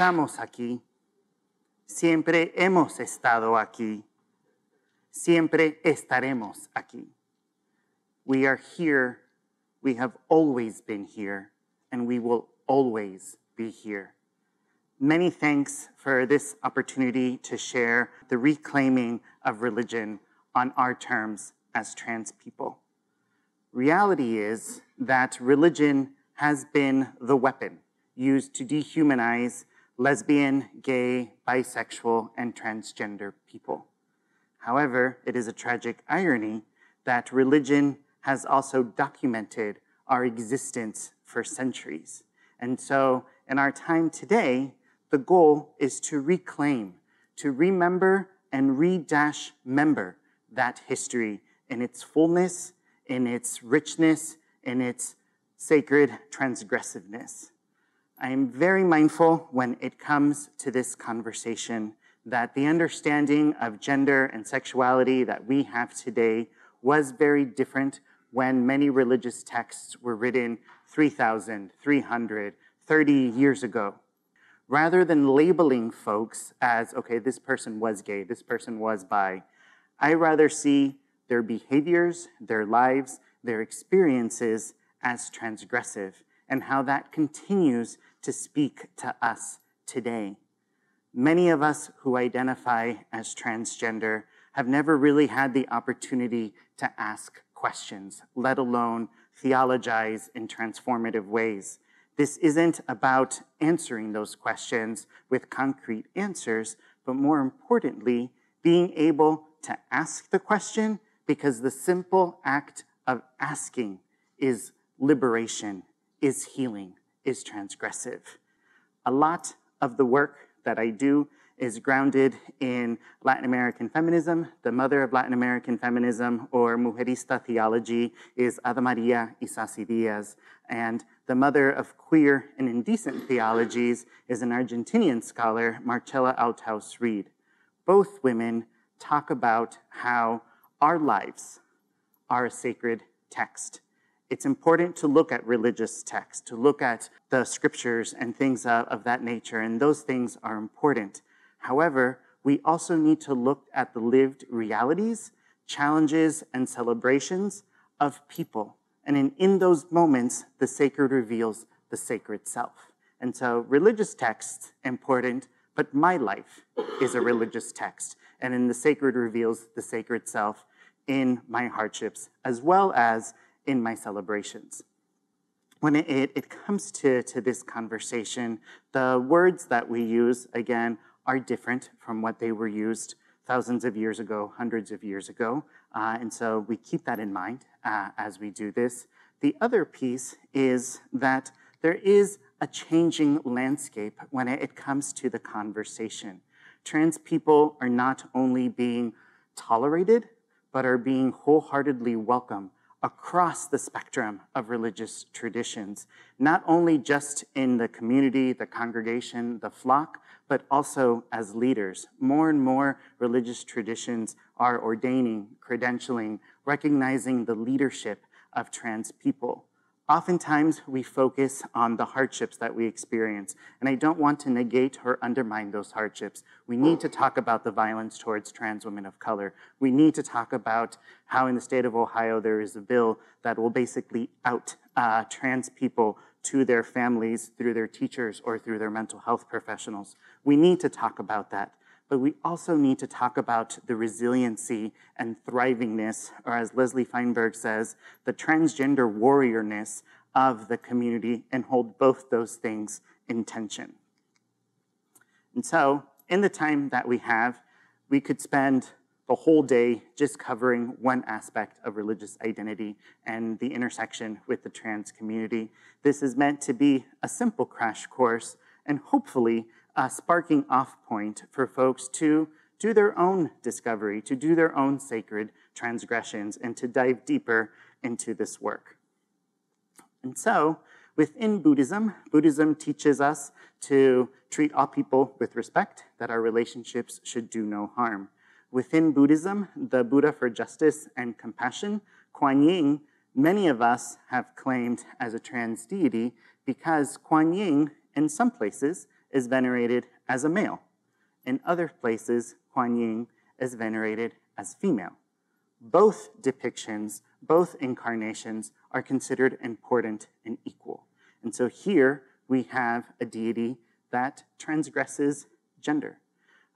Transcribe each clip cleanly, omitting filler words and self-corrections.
estamos aquí. Siempre hemos estado aquí. Siempre estaremos aquí. We are here. We have always been here. And we will always be here. Many thanks for this opportunity to share the reclaiming of religion on our terms as trans people. Reality is that religion has been the weapon used to dehumanize lesbian, gay, bisexual, and transgender people. However, it is a tragic irony that religion has also documented our existence for centuries. And so in our time today, the goal is to reclaim, to remember and re-member that history in its fullness, in its richness, in its sacred transgressiveness. I am very mindful when it comes to this conversation that the understanding of gender and sexuality that we have today was very different when many religious texts were written 3,330 years ago. Rather than labeling folks as, okay, this person was gay, this person was bi, I rather see their behaviors, their lives, their experiences as transgressive, and how that continues to speak to us today. Many of us who identify as transgender have never really had the opportunity to ask questions, let alone theologize in transformative ways. This isn't about answering those questions with concrete answers, but more importantly, being able to ask the question, because the simple act of asking is liberation, is healing, is transgressive. A lot of the work that I do is grounded in Latin American feminism. The mother of Latin American feminism, or mujerista theology, is Ada Maria Isasi Diaz. And the mother of queer and indecent theologies is an Argentinian scholar, Marcela Althaus Reed. Both women talk about how our lives are a sacred text. It's important to look at religious texts, to look at the scriptures and things of that nature, and those things are important. However, we also need to look at the lived realities, challenges, and celebrations of people. And in those moments, the sacred reveals the sacred self. And so religious texts, important, but my life is a religious text. And in the sacred reveals the sacred self in my hardships, as well as in my celebrations. When it comes to this conversation, the words that we use, again, are different from what they were used thousands of years ago, hundreds of years ago. And so we keep that in mind as we do this. The other piece is that there is a changing landscape when it comes to the conversation. Trans people are not only being tolerated, but are being wholeheartedly welcome across the spectrum of religious traditions, not only just in the community, the congregation, the flock, but also as leaders. More and more religious traditions are ordaining, credentialing, recognizing the leadership of trans people. Oftentimes, we focus on the hardships that we experience, and I don't want to negate or undermine those hardships. We need to talk about the violence towards trans women of color. We need to talk about how in the state of Ohio there is a bill that will basically out trans people to their families through their teachers or through their mental health professionals. We need to talk about that. But we also need to talk about the resiliency and thrivingness, or as Leslie Feinberg says, the transgender warriorness of the community, and hold both those things in tension. And so, in the time that we have, we could spend the whole day just covering one aspect of religious identity and the intersection with the trans community. This is meant to be a simple crash course, and hopefully a sparking off point for folks to do their own discovery, to do their own sacred transgressions, and to dive deeper into this work. And so, within Buddhism, Buddhism teaches us to treat all people with respect, that our relationships should do no harm. Within Buddhism, the Buddha for justice and compassion, Kuan Yin, many of us have claimed as a trans deity because Kuan Yin, in some places, is venerated as a male. In other places, Kuan Yin is venerated as female. Both depictions, both incarnations are considered important and equal. And so here we have a deity that transgresses gender.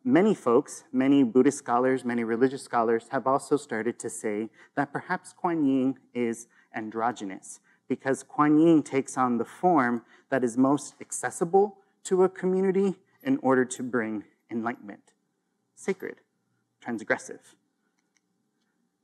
Many folks, many Buddhist scholars, many religious scholars have also started to say that perhaps Kuan Yin is androgynous, because Kuan Yin takes on the form that is most accessible to a community in order to bring enlightenment. Sacred, transgressive.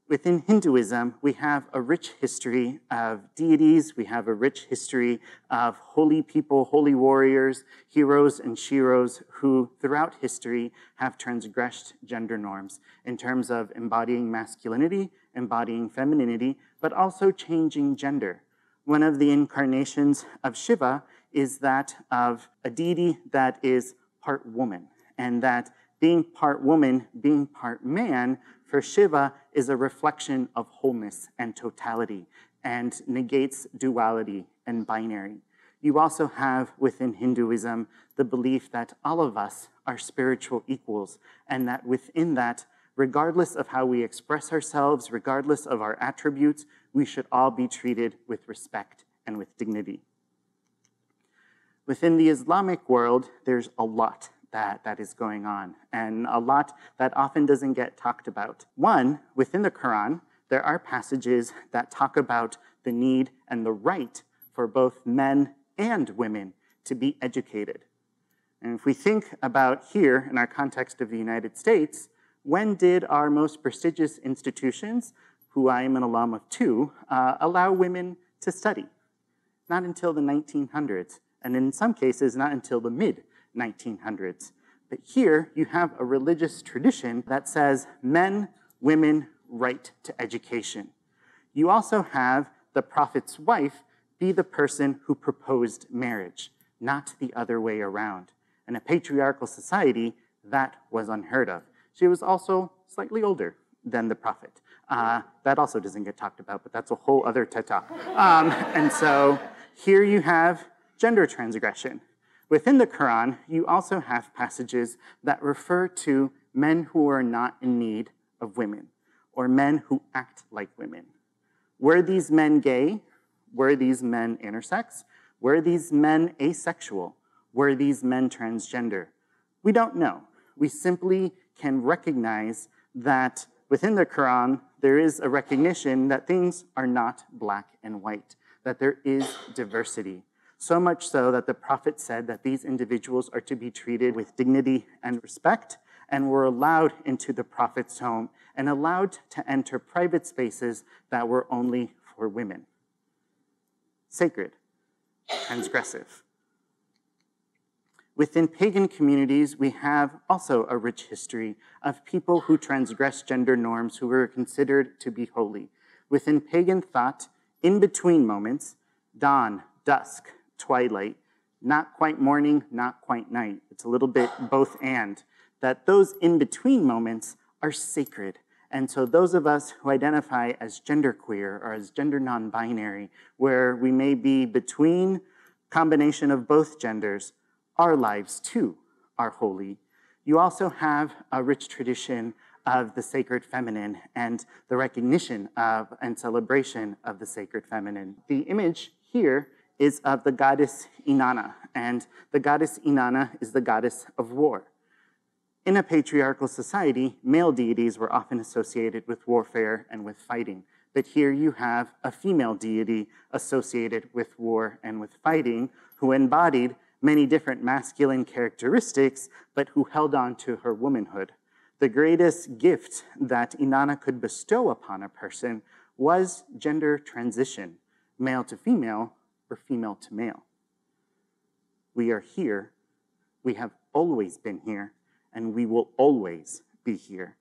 Within Hinduism, we have a rich history of deities. We have a rich history of holy people, holy warriors, heroes and sheroes who throughout history have transgressed gender norms in terms of embodying masculinity, embodying femininity, but also changing gender. One of the incarnations of Shiva is that of a deity that is part woman, and that being part woman, being part man, for Shiva is a reflection of wholeness and totality and negates duality and binary. You also have within Hinduism the belief that all of us are spiritual equals, and that within that, regardless of how we express ourselves, regardless of our attributes, we should all be treated with respect and with dignity. Within the Islamic world, there's a lot that is going on, and a lot that often doesn't get talked about. One, within the Quran, there are passages that talk about the need and the right for both men and women to be educated. And if we think about here, in our context of the United States, when did our most prestigious institutions, who I am an alum of two, allow women to study? Not until the 1900s, and in some cases, not until the mid-1900s. But here, you have a religious tradition that says men, women, right to education. You also have the prophet's wife be the person who proposed marriage, not the other way around. In a patriarchal society, that was unheard of. She was also slightly older than the prophet. That also doesn't get talked about, but that's a whole other TED Talk. And so here you have gender transgression. Within the Quran, you also have passages that refer to men who are not in need of women, or men who act like women. Were these men gay? Were these men intersex? Were these men asexual? Were these men transgender? We don't know. We simply can recognize that within the Quran, there is a recognition that things are not black and white, that there is diversity. So much so that the prophet said that these individuals are to be treated with dignity and respect, and were allowed into the prophet's home and allowed to enter private spaces that were only for women. Sacred, transgressive. Within pagan communities, we have also a rich history of people who transgress gender norms who were considered to be holy. Within pagan thought, in-between moments, dawn, dusk, twilight, not quite morning, not quite night. It's a little bit both and. That those in-between moments are sacred. And so those of us who identify as genderqueer or as gender non-binary, where we may be between combination of both genders, our lives too are holy. You also have a rich tradition of the sacred feminine and the recognition of and celebration of the sacred feminine. The image here is of the goddess Inanna, and the goddess Inanna is the goddess of war. In a patriarchal society, male deities were often associated with warfare and with fighting, but here you have a female deity associated with war and with fighting, who embodied many different masculine characteristics, but who held on to her womanhood. The greatest gift that Inanna could bestow upon a person was gender transition, male to female, or female to male. We are here, we have always been here, and we will always be here.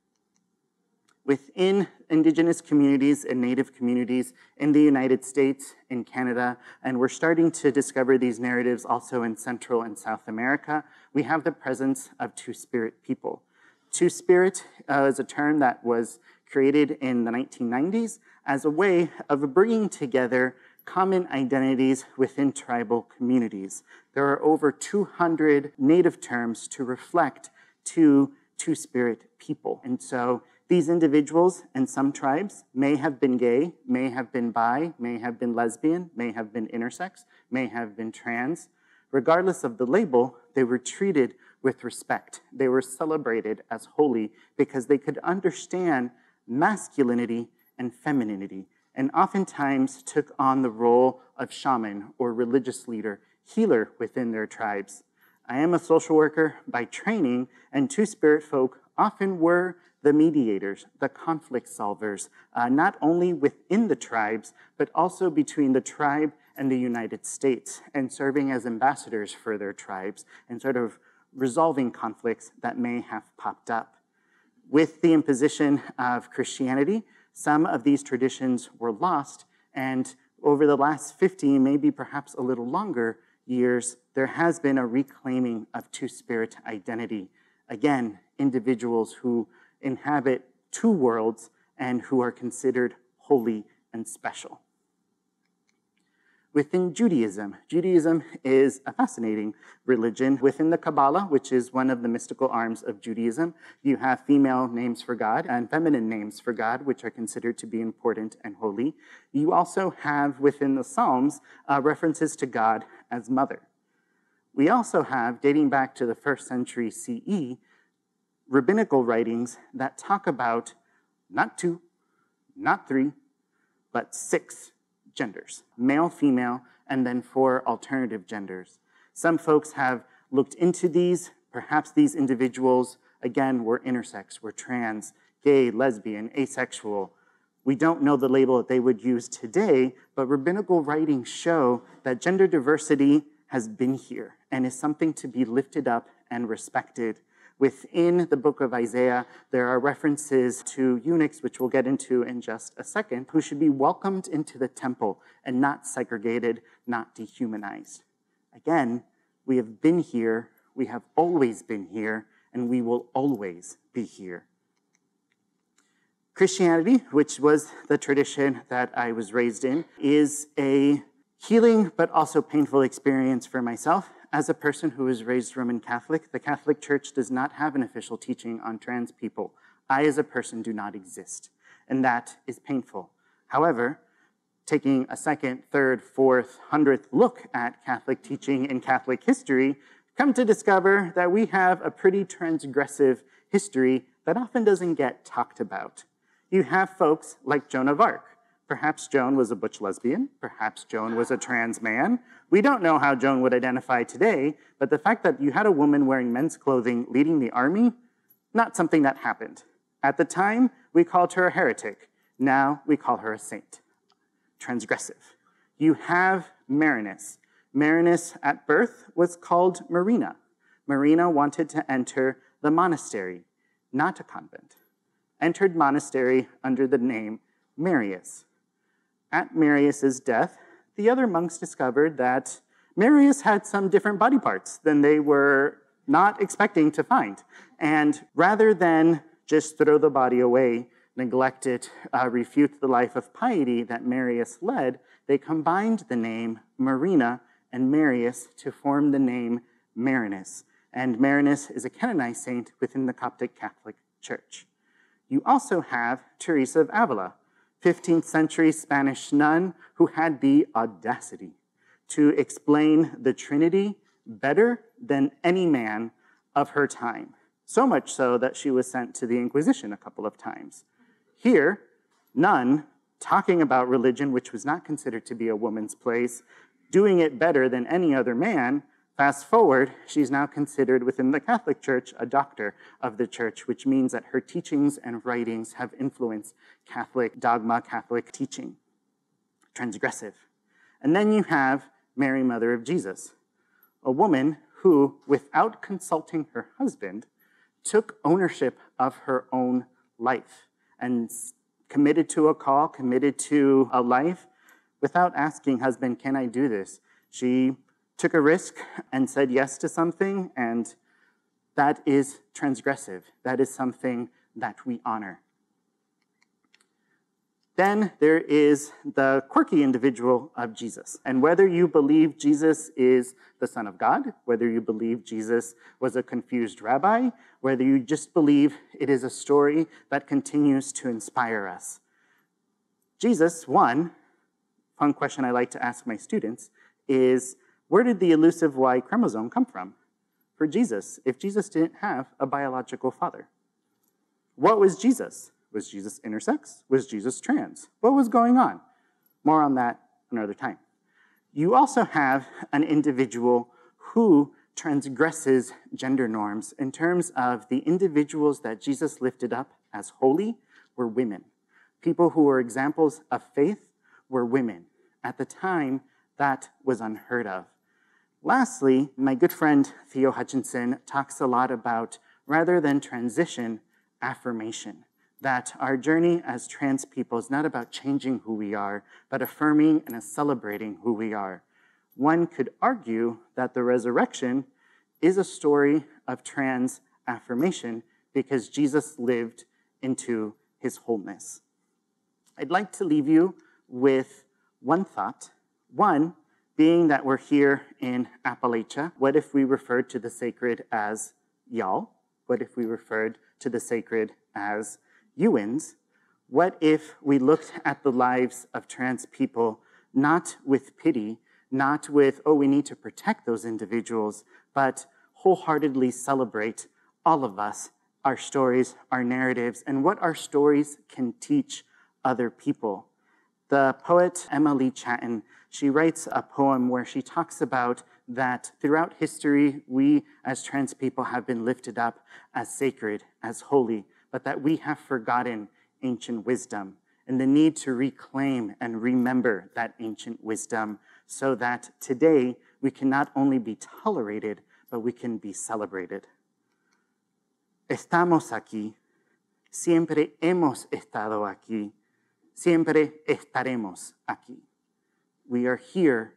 Within indigenous communities and native communities in the United States, in Canada, and we're starting to discover these narratives also in Central and South America, we have the presence of two-spirit people. Two-spirit is a term that was created in the 1990s as a way of bringing together common identities within tribal communities. There are over 200 native terms to reflect to two-spirit people. And so these individuals in some tribes may have been gay, may have been bi, may have been lesbian, may have been intersex, may have been trans. Regardless of the label, they were treated with respect. They were celebrated as holy because they could understand masculinity and femininity, and oftentimes took on the role of shaman or religious leader, healer within their tribes. I am a social worker by training, and two-spirit folk often were the mediators, the conflict solvers, not only within the tribes, but also between the tribe and the United States, and serving as ambassadors for their tribes, and sort of resolving conflicts that may have popped up. With the imposition of Christianity, some of these traditions were lost, and over the last 50, maybe perhaps a little longer years, there has been a reclaiming of two-spirit identity. Again, individuals who inhabit two worlds and who are considered holy and special. Within Judaism, Judaism is a fascinating religion. Within the Kabbalah, which is one of the mystical arms of Judaism, you have female names for God and feminine names for God, which are considered to be important and holy. You also have within the Psalms references to God as mother. We also have, dating back to the 1st century CE, rabbinical writings that talk about not 2, not 3, but 6 genders, male, female, and then 4 alternative genders. Some folks have looked into these. Perhaps these individuals, again, were intersex, were trans, gay, lesbian, asexual. We don't know the label that they would use today, but rabbinical writings show that gender diversity has been here and is something to be lifted up and respected. Within the book of Isaiah, there are references to eunuchs, which we'll get into in just a second, who should be welcomed into the temple and not segregated, not dehumanized. Again, we have been here, we have always been here, and we will always be here. Christianity, which was the tradition that I was raised in, is a healing but also painful experience for myself. As a person who was raised Roman Catholic, the Catholic Church does not have an official teaching on trans people. I, as a person, do not exist, and that is painful. However, taking a 2nd, 3rd, 4th, 100th look at Catholic teaching and Catholic history, come to discover that we have a pretty transgressive history that often doesn't get talked about. You have folks like Joan of Arc. Perhaps Joan was a butch lesbian. Perhaps Joan was a trans man. We don't know how Joan would identify today, but the fact that you had a woman wearing men's clothing leading the army, not something that happened. At the time, we called her a heretic. Now we call her a saint. Transgressive. You have Marinus. Marinus at birth was called Marina. Marina wanted to enter the monastery, not a convent. Entered monastery under the name Marius. At Marius's death, the other monks discovered that Marius had some different body parts than they were not expecting to find. And rather than just throw the body away, neglect it, refute the life of piety that Marius led, they combined the name Marina and Marius to form the name Marinus. And Marinus is a canonized saint within the Coptic Catholic Church. You also have Teresa of Avila, 15th century Spanish nun who had the audacity to explain the Trinity better than any man of her time. So much so that she was sent to the Inquisition a couple of times. Here, nun talking about religion, which was not considered to be a woman's place, doing it better than any other man. Fast forward, she's now considered within the Catholic Church a doctor of the church, which means that her teachings and writings have influenced Catholic dogma, Catholic teaching. Transgressive. And then you have Mary, Mother of Jesus, a woman who, without consulting her husband, took ownership of her own life and committed to a call, committed to a life without asking husband, can I do this? She took a risk and said yes to something, and that is transgressive. That is something that we honor. Then there is the quirky individual of Jesus. And whether you believe Jesus is the Son of God, whether you believe Jesus was a confused rabbi, whether you just believe it is a story that continues to inspire us. Jesus, one fun question I like to ask my students is, where did the elusive Y chromosome come from for Jesus if Jesus didn't have a biological father? What was Jesus? Was Jesus intersex? Was Jesus trans? What was going on? More on that another time. You also have an individual who transgresses gender norms in terms of the individuals that Jesus lifted up as holy were women. People who were examples of faith were women. At the time, that was unheard of. Lastly, my good friend Theo Hutchinson talks a lot about, rather than transition, affirmation. That our journey as trans people is not about changing who we are, but affirming and celebrating who we are. One could argue that the resurrection is a story of trans affirmation because Jesus lived into his wholeness. I'd like to leave you with one thought. One, being that we're here in Appalachia, what if we referred to the sacred as y'all? What if we referred to the sacred as Ewans? What if we looked at the lives of trans people not with pity, not with, oh, we need to protect those individuals, but wholeheartedly celebrate all of us, our stories, our narratives, and what our stories can teach other people. The poet Emma Lee Chatton, she writes a poem where she talks about that throughout history, we as trans people have been lifted up as sacred, as holy, but that we have forgotten ancient wisdom and the need to reclaim and remember that ancient wisdom so that today we can not only be tolerated, but we can be celebrated. Estamos aquí, siempre hemos estado aquí, siempre estaremos aquí. We are here,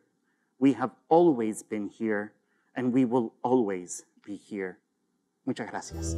we have always been here, and we will always be here. Muchas gracias.